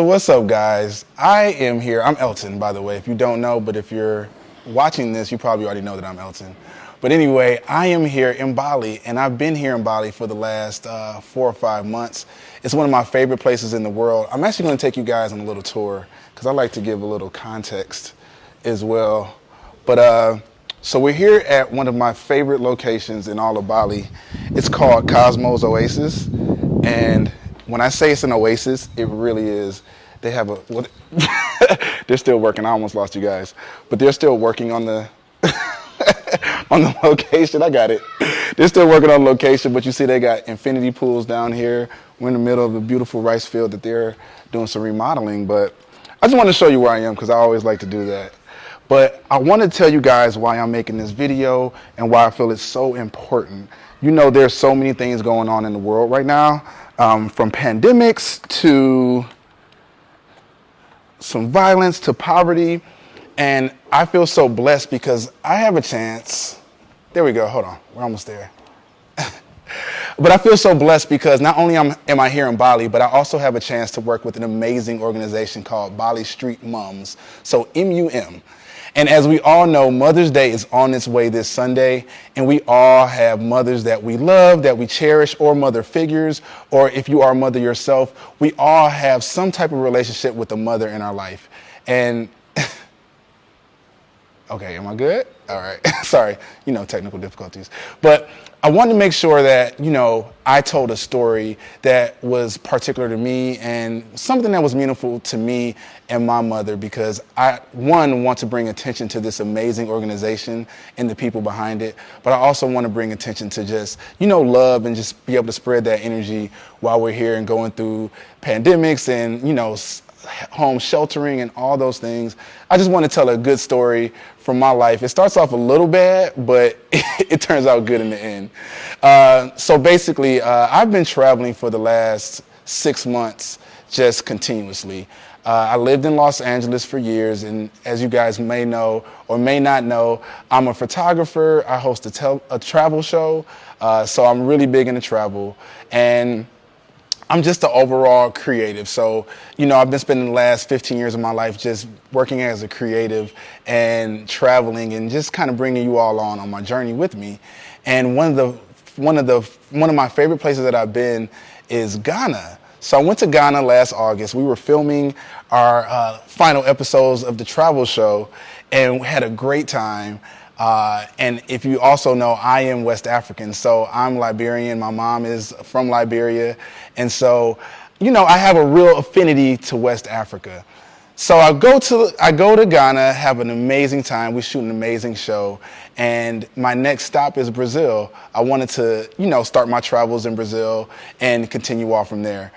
So what's up, guys? I am here. I'm Elton, by the way, if you don't know, but if you're watching this, you probably already know that I'm Elton. But anyway, I am here in Bali, and I've been here in Bali for the last 4 or 5 months. It's one of my favorite places in the world. I'm actually going to take you guys on a little tour, because I like to give a little context as well. But so we're here at one of my favorite locations in all of Bali. It's called Cosmos Oasis, and when I say it's an oasis, it really is. They have they're still working. I almost lost you guys, but they're still working on the on the location. I got it. They're still working on the location, but you see they got infinity pools down here. We're in the middle of a beautiful rice field that they're doing some remodeling, but I just want to show you where I am because I always like to do that. But I want to tell you guys why I'm making this video and why I feel it's so important. You know, there's so many things going on in the world right now, from pandemics to some violence to poverty. And I feel so blessed because I have a chance. There we go. Hold on. We're almost there. But I feel so blessed because not only am I here in Bali, but I also have a chance to work with an amazing organization called Bali Street Mums. So MUM. And as we all know, Mother's Day is on its way this Sunday, and we all have mothers that we love, that we cherish, or mother figures, or if you are a mother yourself, we all have some type of relationship with a mother in our life. And, okay, am I good? All right, sorry, technical difficulties. But I wanted to make sure that, I told a story that was particular to me and something that was meaningful to me and my mother because I, want to bring attention to this amazing organization and the people behind it, but I also want to bring attention to just, love and just be able to spread that energy while we're here and going through pandemics and, home sheltering and all those things. I just want to tell a good story from my life. It starts off a little bad, but it turns out good in the end. So basically, I've been traveling for the last 6 months just continuously. I lived in Los Angeles for years, and as you guys may know or may not know, I'm a photographer. I host a travel show, so I'm really big into travel. And I'm just an overall creative. So, I've been spending the last 15 years of my life just working as a creative and traveling and just kind of bringing you all on my journey with me. And one of my favorite places that I've been is Ghana. So I went to Ghana last August. We were filming our final episodes of the travel show and we had a great time. And if you also know, I am West African, so I'm Liberian. My mom is from Liberia. And so, I have a real affinity to West Africa. So I go to Ghana, have an amazing time. We shoot an amazing show. And my next stop is Brazil. I wanted to, start my travels in Brazil and continue on from there.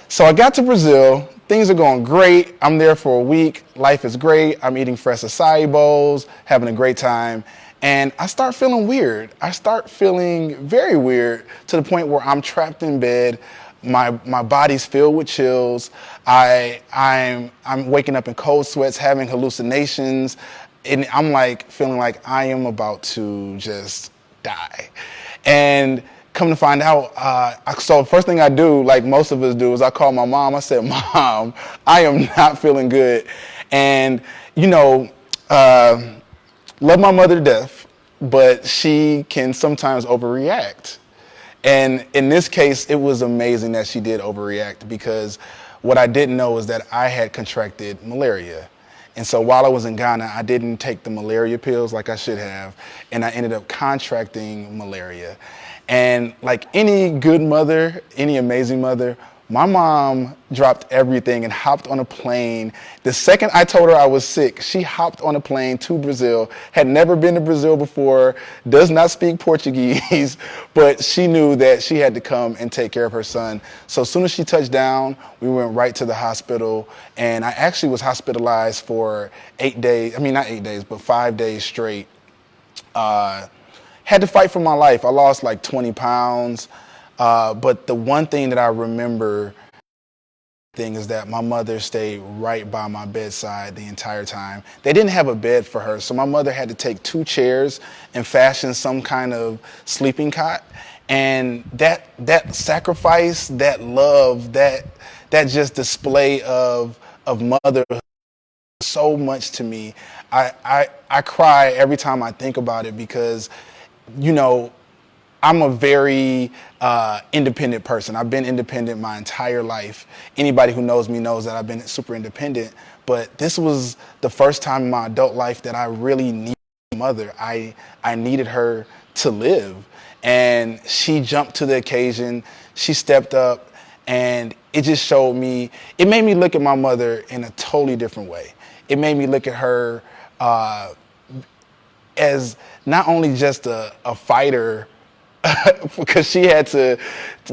So I got to Brazil. Things are going great. I'm there for a week. Life is great. I'm eating fresh acai bowls, having a great time. And I start feeling weird. I start feeling very weird to the point where I'm trapped in bed. My body's filled with chills. I'm waking up in cold sweats, having hallucinations. And I'm feeling like I am about to just die. And come to find out, so first thing I do, like most of us do, is I call my mom. I said, Mom, I am not feeling good. And, love my mother to death, but she can sometimes overreact. And in this case, it was amazing that she did overreact because what I didn't know is that I had contracted malaria. And so while I was in Ghana, I didn't take the malaria pills like I should have, and I ended up contracting malaria. And like any good mother, any amazing mother, my mom dropped everything and hopped on a plane. The second I told her I was sick, she hopped on a plane to Brazil, had never been to Brazil before, does not speak Portuguese, but she knew that she had to come and take care of her son. So as soon as she touched down, we went right to the hospital, and I actually was hospitalized for 8 days. I mean, not 8 days, but 5 days straight. Had to fight for my life. I lost like 20 pounds. But the one thing that I remember is that my mother stayed right by my bedside the entire time. They didn't have a bed for her, so my mother had to take 2 chairs and fashion some kind of sleeping cot. And that sacrifice, that love, that that just display of motherhood so much to me. I cry every time I think about it because, you know, I'm a very independent person. I've been independent my entire life. Anybody who knows me knows that I've been super independent. But this was the first time in my adult life that I really needed a mother. I needed her to live. And she jumped to the occasion. She stepped up. And it just showed me, it made me look at my mother in a totally different way. It made me look at her as not only just a fighter, because she had to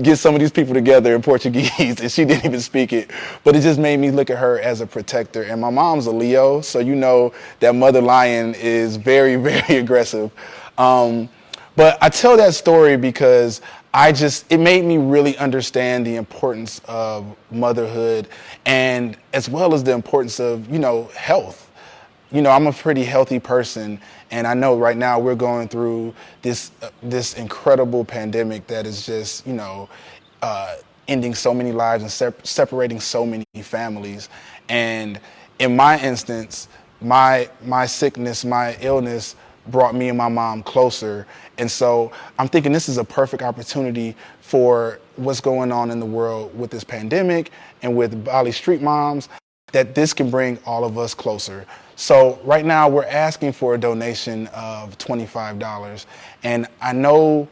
get some of these people together in Portuguese and she didn't even speak it. But it just made me look at her as a protector. And my mom's a Leo, so you know that mother lion is very, very aggressive. But I tell that story because it made me really understand the importance of motherhood and as well as the importance of, you know, health. You know, I'm a pretty healthy person, and I know right now we're going through this incredible pandemic that is just, you know, ending so many lives and separating so many families. And in my instance, my sickness, my illness brought me and my mom closer. And so I'm thinking this is a perfect opportunity for what's going on in the world with this pandemic and with Bali street moms, that this can bring all of us closer. So right now we're asking for a donation of $25. And I know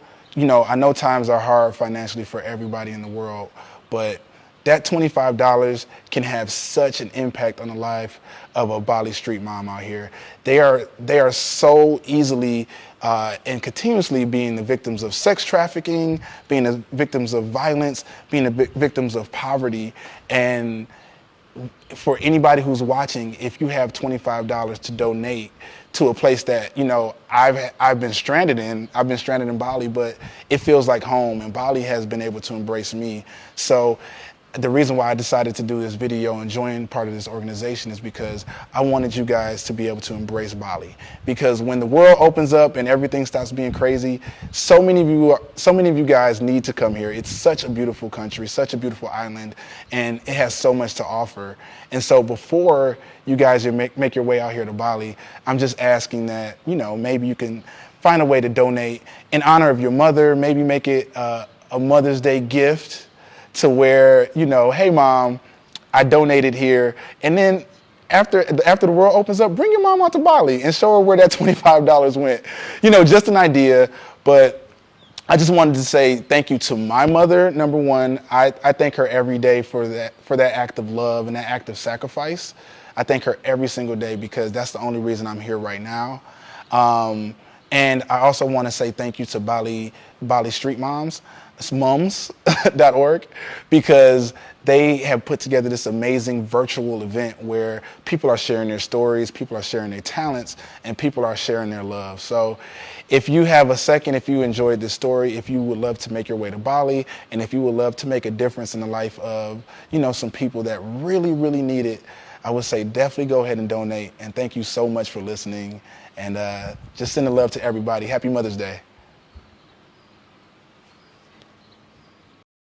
times are hard financially for everybody in the world, but that $25 can have such an impact on the life of a Bali street mom out here. They are so easily and continuously being the victims of sex trafficking, being the victims of violence, being the victims of poverty. And for anybody who's watching, if you have $25 to donate to a place that, you know, I've been stranded in Bali, but it feels like home, and Bali has been able to embrace me. So the reason why I decided to do this video and join part of this organization is because I wanted you guys to be able to embrace Bali. Because when the world opens up and everything stops being crazy, so many of you guys need to come here. It's such a beautiful country, such a beautiful island, and it has so much to offer. And so before you guys make your way out here to Bali, I'm just asking that, you know, maybe you can find a way to donate in honor of your mother. Maybe make it a Mother's Day gift, to where, you know, hey mom, I donated here. And then after the world opens up, bring your mom out to Bali and show her where that $25 went. You know, just an idea. But I just wanted to say thank you to my mother. Number one, I thank her every day for that act of love and that act of sacrifice. I thank her every single day because that's the only reason I'm here right now. And I also want to say thank you to Bali Street Moms. mums.org, because they have put together this amazing virtual event where people are sharing their stories, people are sharing their talents, and people are sharing their love. So if you have a second, if you enjoyed this story, if you would love to make your way to Bali, and if you would love to make a difference in the life of, you know, some people that really, really need it, I would say definitely go ahead and donate. And thank you so much for listening. And just send the love to everybody. Happy Mother's Day.